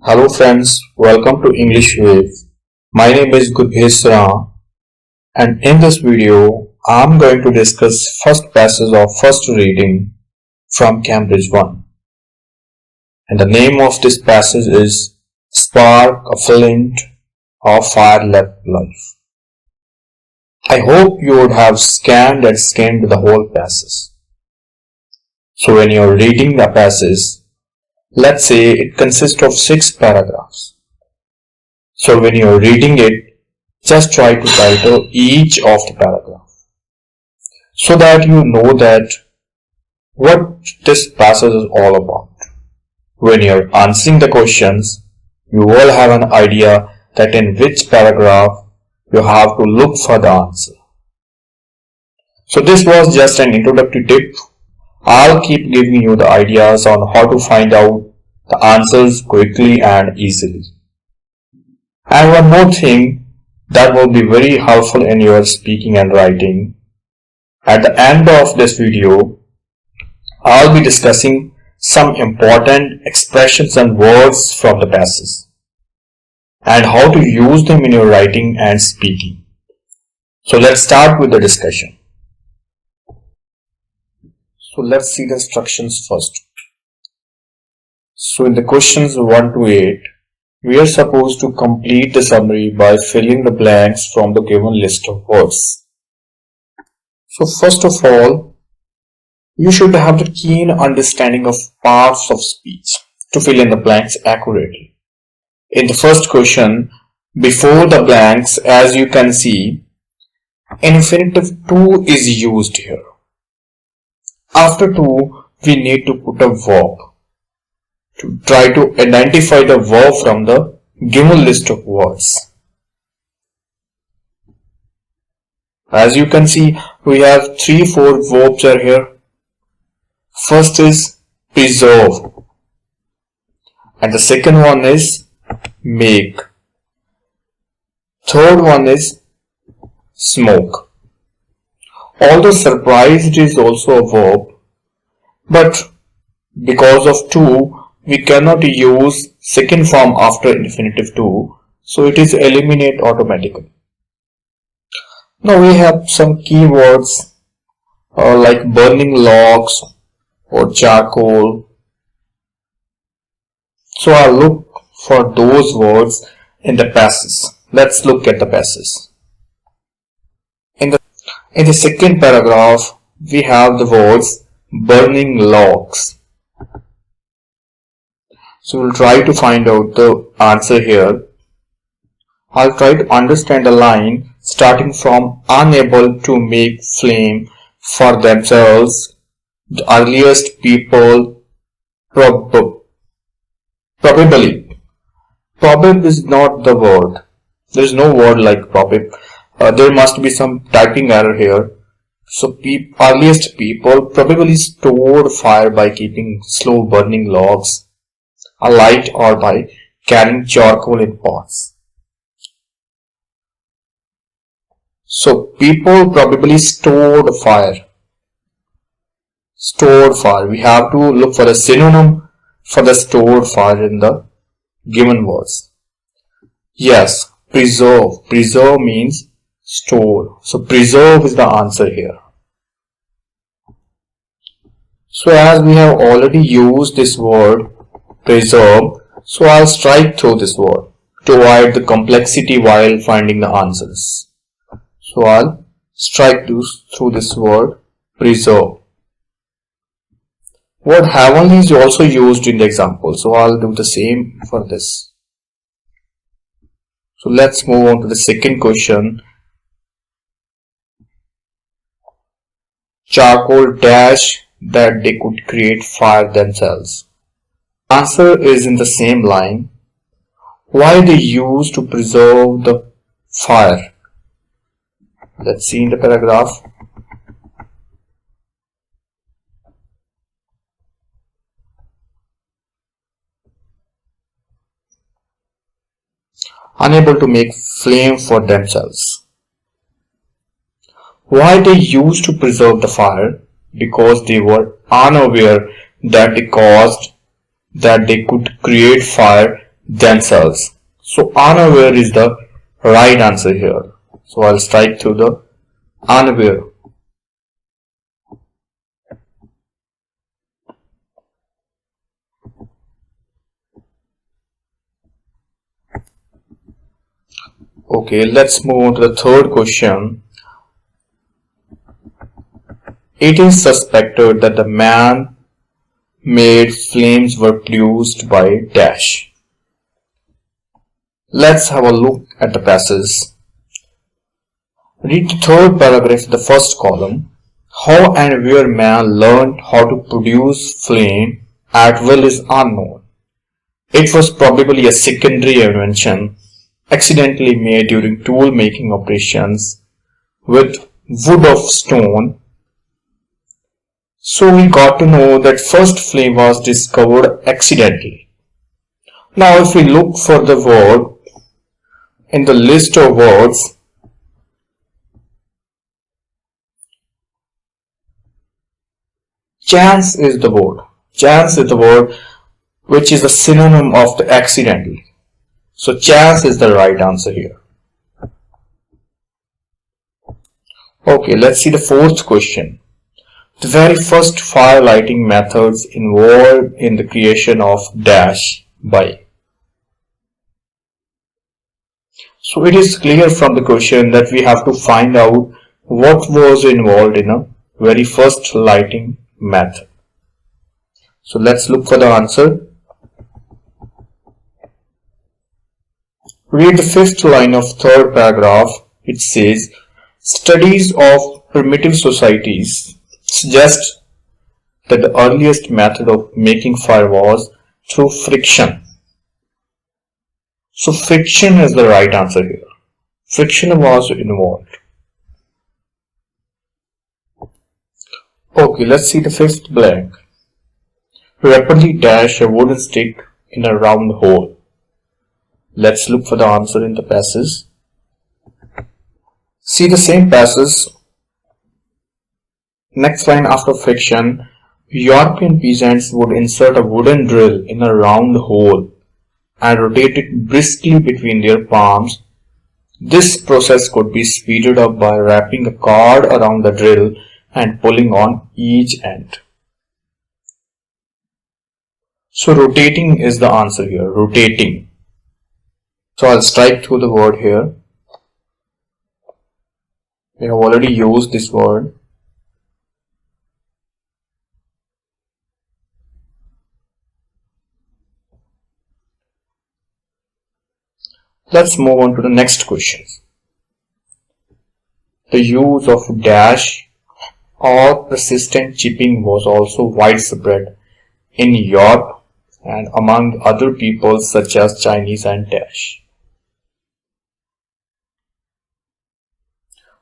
Hello friends, welcome to English Wave. My name is Gurbhesra and in this video I am going to discuss first passage of first reading from Cambridge 1. And the name of this passage is Spark a Flint or Fire Left Life. I hope you would have scanned and skimmed the whole passage. So when you are reading the passage, let's say it consists of 6 paragraphs. So when you are reading it, just try to title each of the paragraph so that you know that what this passage is all about. When you are answering the questions, you will have an idea that in which paragraph you have to look for the answer. So this was just an introductory tip. I'll keep giving you the ideas on how to find out the answers quickly and easily. And one more thing that will be very helpful in your speaking and writing. At the end of this video, I'll be discussing some important expressions and words from the passage and how to use them in your writing and speaking. So let's start with the discussion. So let's see the instructions first. So in the questions 1 to 8, we are supposed to complete the summary by filling the blanks from the given list of words. So first of all, you should have the keen understanding of parts of speech to fill in the blanks accurately. In the first question, before the blanks, as you can see, infinitive to is used here. After to, we need to put a verb to try to identify the verb from the given list of words. As you can see, we have 3-4 verbs are here. First is preserve, and the second one is make. Third one is smoke. Although surprise, it is also a verb, but because of to, we cannot use second form after infinitive to, so it is eliminated automatically. Now we have some keywords like burning logs or charcoal. So I'll look for those words in the passage. Let's look at the passage. In the second paragraph, we have the words burning logs. So we'll try to find out the answer here. I'll try to understand the line starting from unable to make flame for themselves. The earliest people probably. Probably is not the word. There is no word like probably. There must be some typing error here. So earliest people probably stored fire by keeping slow burning logs alight or by carrying charcoal in pots. So people probably stored fire. Stored fire. We have to look for a synonym for the stored fire in the given words. Yes, preserve. Preserve means store. So preserve is the answer here. So as we have already used this word preserve, so I'll strike through this word to avoid the complexity while finding the answers. So I'll strike through this word preserve. Word heavenly is also used in the example, so I'll do the same for this. So let's move on to the second question. Charcoal dash that they could create fire themselves. Answer is in the same line. Why they use to preserve the fire? Let's see in the paragraph. Unable to make flame for themselves. Why they used to preserve the fire? Because they were unaware that they could create fire themselves. So unaware is the right answer here. So I'll strike through the unaware. Okay, let's move on to the third question. It is suspected that the man-made flames were produced by dash. Let's have a look at the passage. Read the third paragraph in the first column. How and where man learned how to produce flame at will is unknown. It was probably a secondary invention accidentally made during tool making operations with wood of stone. So we got to know that first flame was discovered accidentally. Now if we look for the word in the list of words, chance is the word. Chance is the word which is a synonym of the accidentally. So chance is the right answer here. Okay, let's see the fourth question. The very first fire lighting methods involved in the creation of dash by. So it is clear from the question that we have to find out what was involved in a very first lighting method. So let's look for the answer. Read the fifth line of third paragraph. It says, studies of primitive societies suggest that the earliest method of making fire was through friction. So friction is the right answer here. Friction was involved. Okay, let's see the fifth blank. Rapidly dash a wooden stick in a round hole. Let's look for the answer in the passage. See the same passage. Next line after friction, European peasants would insert a wooden drill in a round hole and rotate it briskly between their palms. This process could be speeded up by wrapping a cord around the drill and pulling on each end. So rotating is the answer here, rotating. So I'll strike through the word here. We have already used this word. Let's move on to the next question. The use of dash or persistent chipping was also widespread in Europe and among other peoples such as Chinese and dash.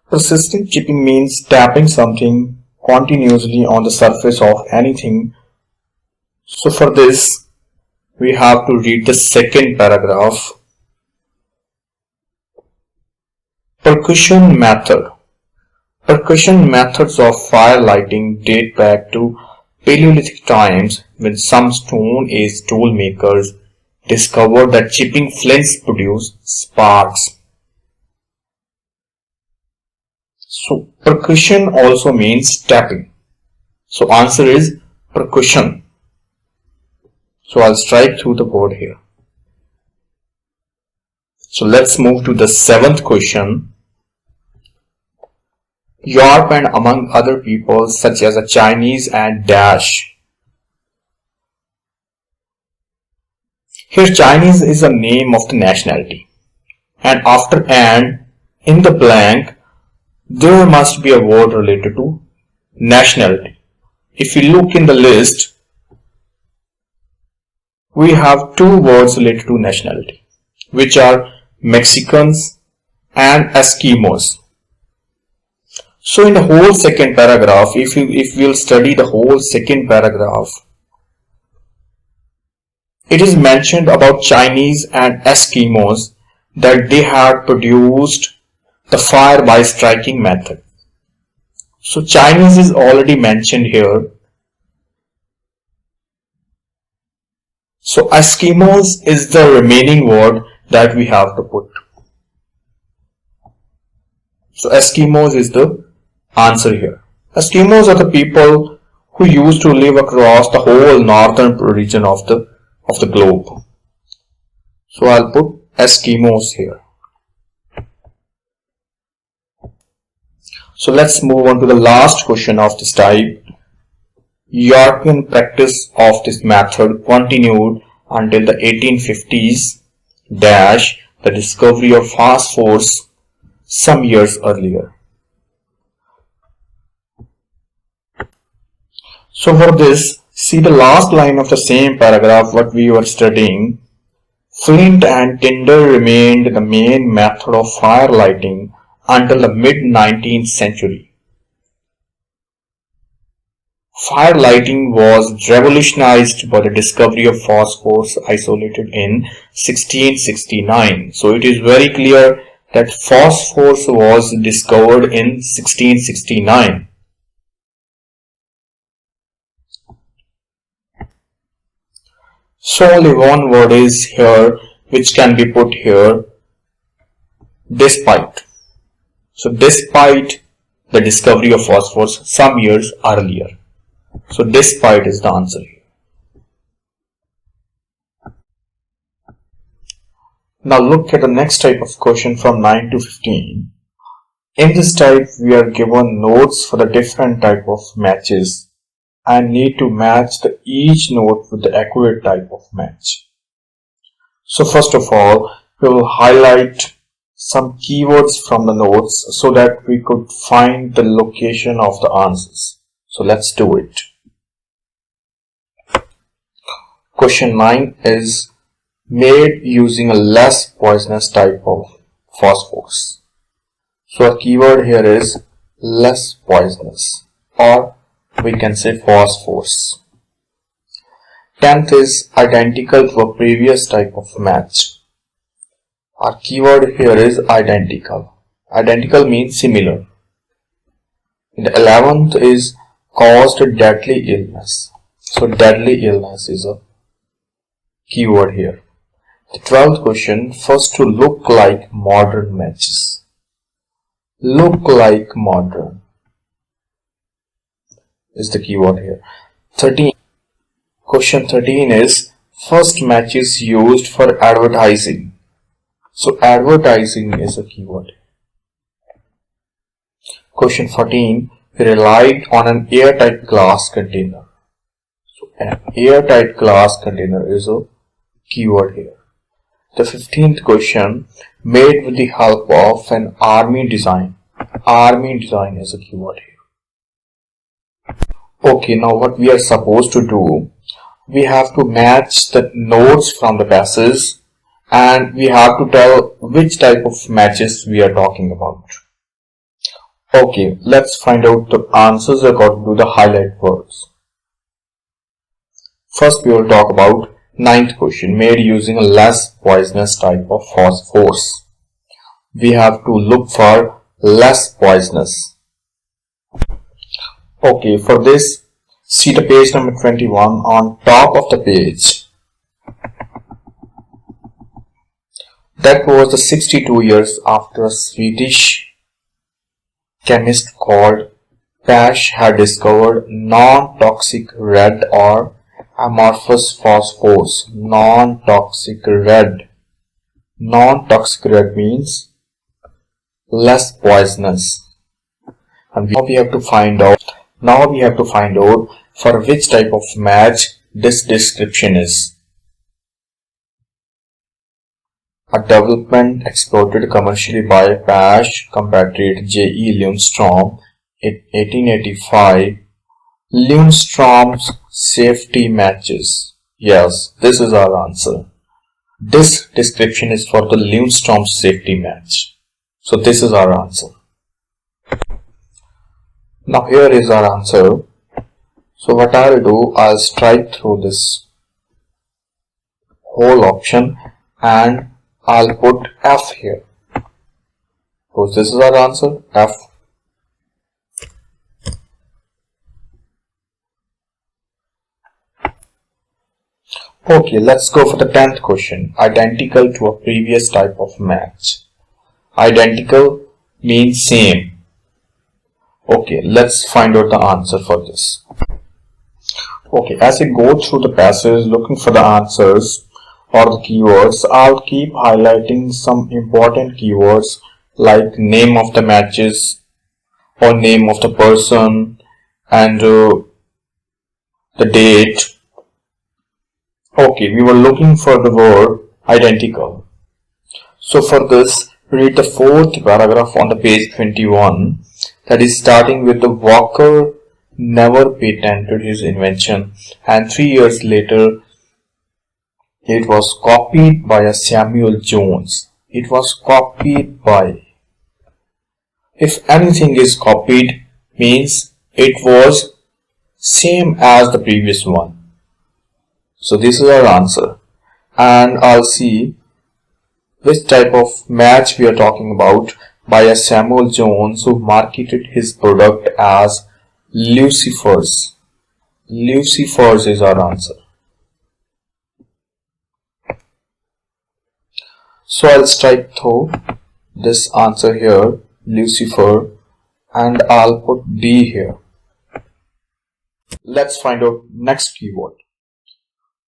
Persistent chipping means tapping something continuously on the surface of anything. So for this, we have to read the second paragraph. Percussion method. Percussion methods of fire lighting date back to Paleolithic times when some Stone Age tool makers discovered that chipping flints produce sparks. So percussion also means tapping. So answer is percussion. So I'll strike through the word here. So let's move to the seventh question. Europe and among other peoples such as the Chinese and dash. Here Chinese is a name of the nationality, and after and in the blank there must be a word related to nationality. If you look in the list, we have two words related to nationality, which are Mexicans and Eskimos. So in the whole second paragraph, if we'll study the whole second paragraph, it is mentioned about Chinese and Eskimos that they had produced the fire by striking method. So Chinese is already mentioned here. So Eskimos is the remaining word that we have to put. So Eskimos is the answer here. Eskimos are the people who used to live across the whole northern region of the globe. So I'll put Eskimos here. So let's move on to the last question of this type. European practice of this method continued until the 1850s the discovery of phosphorus some years earlier. So for this, see the last line of the same paragraph what we were studying. Flint and tinder remained the main method of fire lighting until the mid-19th century. Fire lighting was revolutionized by the discovery of phosphorus isolated in 1669. So it is very clear that phosphorus was discovered in 1669. So only one word is here which can be put here, despite. So despite the discovery of phosphorus some years earlier. So despite is the answer here. Now look at the next type of question from 9 to 15. In this type we are given notes for the different type of matches and need to match each note with the accurate type of match. So first of all, we will highlight some keywords from the notes so that we could find the location of the answers. So let's do it. Question 9 is made using a less poisonous type of phosphorus. So a keyword here is less poisonous, or we can say phosphorus. 10th is identical to a previous type of match. Our keyword here is identical. Identical means similar. The 11th is caused deadly illness. So deadly illness is a keyword here. The 12th question, first to look like modern matches. Look like modern is the keyword here. 13. Question 13 is first matches used for advertising. So advertising is a keyword. Question 14, relied on an airtight glass container. So an airtight glass container is a keyword here. The 15th question, made with the help of an army design. Army design is a keyword here. Okay, now what we are supposed to do, we have to match the notes from the passages and we have to tell which type of matches we are talking about. Okay, let's find out the answers according to the highlight words. First we will talk about 9th question, made using a less poisonous type of phosphorus. We have to look for less poisonous. Okay, for this, see the page number 21 on top of the page. That was the 62 years after a Swedish chemist called Pash had discovered non-toxic red or amorphous phosphorus. Non-toxic red. Non-toxic red means less poisonous. And now we have to find out for which type of match this description is. A development exploited commercially by Pash compatriot J.E. Lundstrom in 1885. Lundstrom's safety matches. Yes, this is our answer. This description is for the Lundstrom safety match. So this is our answer. Now here is our answer. So what I'll do, I'll strike through this whole option and I'll put F here. So this is our answer, F. Okay, let's go for the 10th question. Identical to a previous type of match. Identical means same. Okay, let's find out the answer for this. Okay, as I go through the passage looking for the answers or the keywords, I'll keep highlighting some important keywords like name of the matches or name of the person and the date. Okay, we were looking for the word identical. So for this, read the 4th paragraph on the page 21, that is starting with the Walker never patented his invention and 3 years later it was copied by a Samuel Jones. It was copied by. If anything is copied means it was same as the previous one. So this is our answer, and I'll see which type of match we are talking about by a Samuel Jones who marketed his product as Lucifer's. Lucifer's is our answer. So I'll strike through this answer here, Lucifer, and I'll put D here. Let's find out next keyword.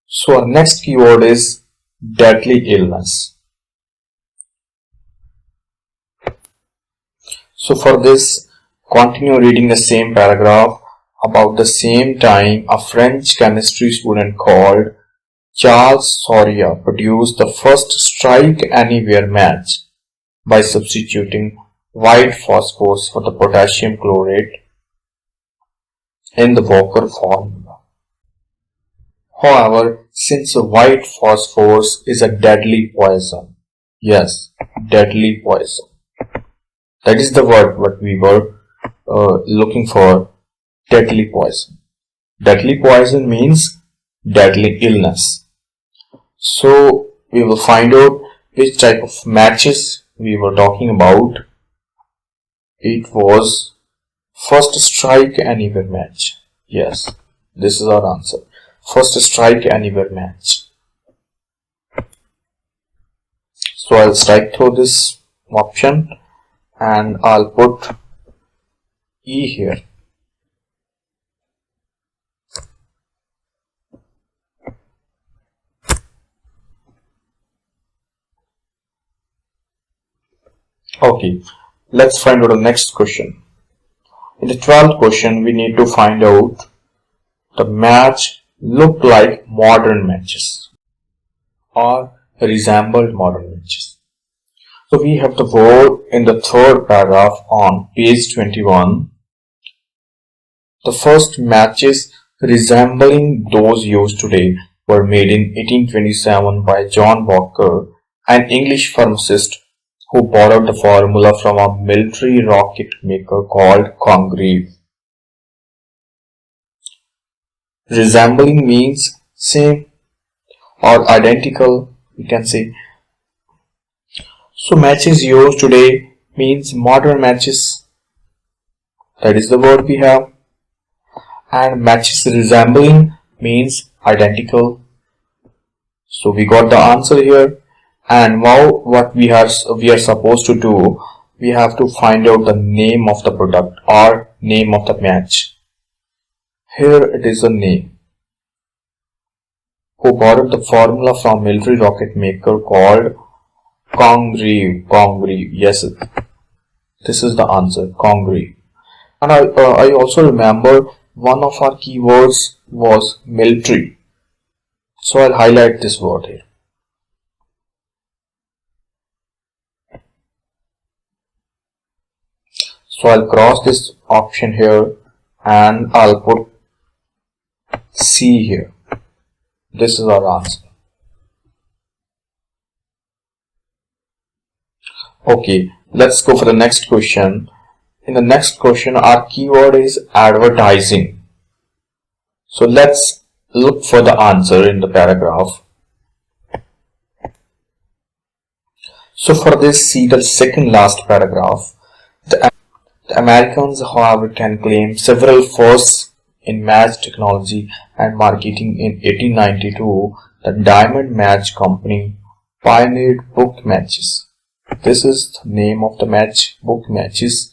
So our next keyword is deadly illness. So for this, continue reading the same paragraph. About the same time, a French chemistry student called Charles Soria produced the first strike anywhere match by substituting white phosphorus for the potassium chlorate in the Walker formula. However, since white phosphorus is a deadly poison, yes, deadly poison. That is the word what we were looking for, deadly poison. Deadly poison means deadly illness. So we will find out which type of matches we were talking about. It was first strike anywhere match. Yes, this is our answer. First strike anywhere match. So I'll strike through this option and I'll put E here. Okay, let's find out the next question. In the 12th question, we need to find out the match look like modern matches or resembled modern matches. So we have the word in the 3rd paragraph on page 21. The first matches resembling those used today were made in 1827 by John Walker, an English pharmacist who borrowed the formula from a military rocket maker called Congreve. Resembling means same or identical, we can say. So matches used today means modern matches. That is the word we have. And matches resembling means identical. So we got the answer here. And now what we are supposed to do, we have to find out the name of the product or name of the match. Here it is a name. Who borrowed the formula from military rocket maker called Congreve. Congreve. Yes, this is the answer. Congreve. And I also remember one of our keywords was military. So I'll highlight this word here. So I'll cross this option here and I'll put C here. This is our answer. Okay, let's go for the next question. In the next question, our keyword is advertising. So let's look for the answer in the paragraph. So for this, see the second last paragraph. The Americans, however, can claim several firsts in match technology and marketing. In 1892, the Diamond Match Company pioneered book matches. This is the name of the match, book matches.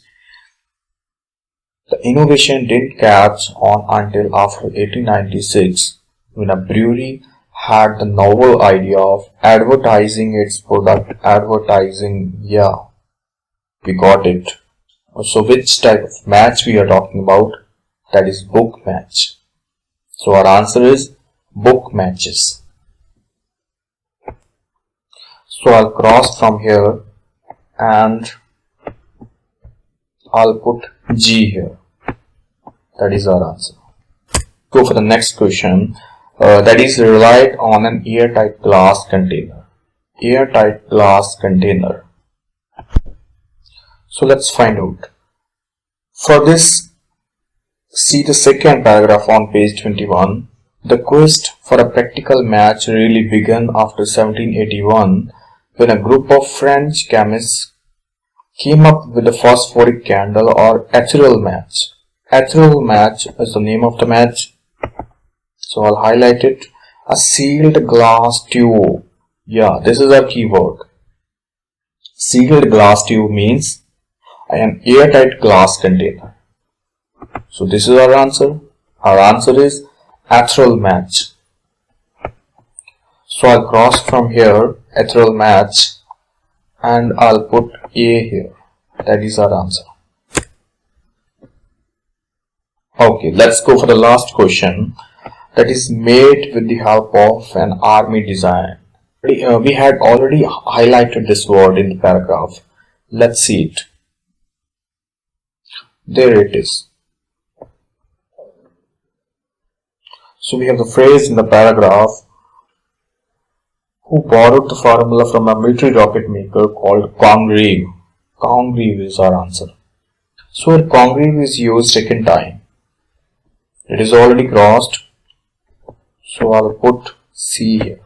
The innovation didn't catch on until after 1896, when a brewery had the novel idea of advertising its product. Yeah, we got it. So which type of match we are talking about? That is book match. So our answer is book matches. So I'll cross from here and I'll put G here. That is our answer. Go for the next question. That is relied on an airtight glass container. Airtight glass container. So let's find out. For this, see the second paragraph on page 21. The quest for a practical match really began after 1781 when a group of French chemists came up with the phosphoric candle or ethereal match. Ethereal match is the name of the match. So I'll highlight it. A sealed glass tube. Yeah, this is our keyword. Sealed glass tube means an airtight glass container. So this is our answer. Our answer is ethereal match. So I'll cross from here ethereal match and I'll put A here. That is our answer. Okay, let's go for the last question. That is made with the help of an army design. We had already highlighted this word in the paragraph. Let's see it. There it is. So we have the phrase in the paragraph, who borrowed the formula from a military rocket maker called Congreve. Congreve is our answer. So Congreve is used second time. It is already crossed. So I'll put C here.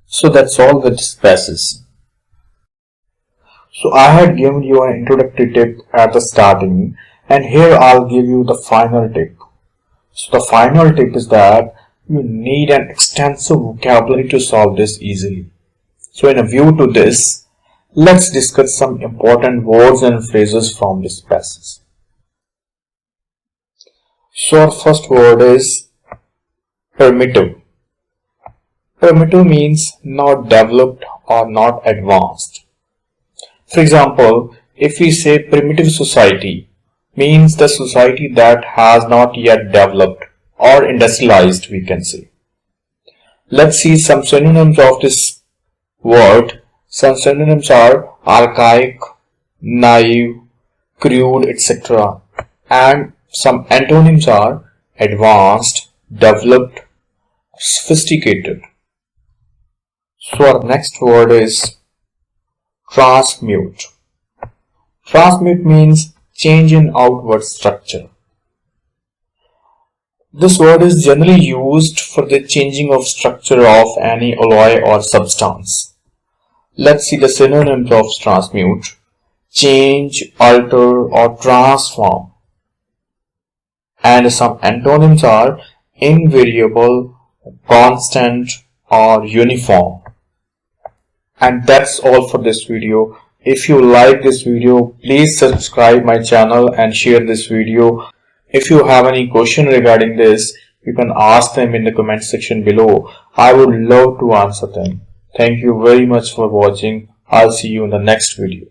So that's all with this passage. So I had given you an introductory tip at the starting, and here I'll give you the final tip. So the final tip is that you need an extensive vocabulary to solve this easily. So in a view to this, let's discuss some important words and phrases from this passage. So our first word is primitive. Primitive means not developed or not advanced. For example, if we say primitive society, means the society that has not yet developed or industrialized, we can say. Let's see some synonyms of this word. Some synonyms are archaic, naive, crude, etc. And some antonyms are advanced, developed, sophisticated. So our next word is transmute. Transmute means change in outward structure. This word is generally used for the changing of structure of any alloy or substance. Let's see the synonyms of transmute. Change, alter or transform. And some antonyms are invariable, constant or uniform. And that's all for this video. If you like this video, please subscribe my channel and share this video. If you have any question regarding this, you can ask them in the comment section below. I would love to answer them. Thank you very much for watching. I'll see you in the next video.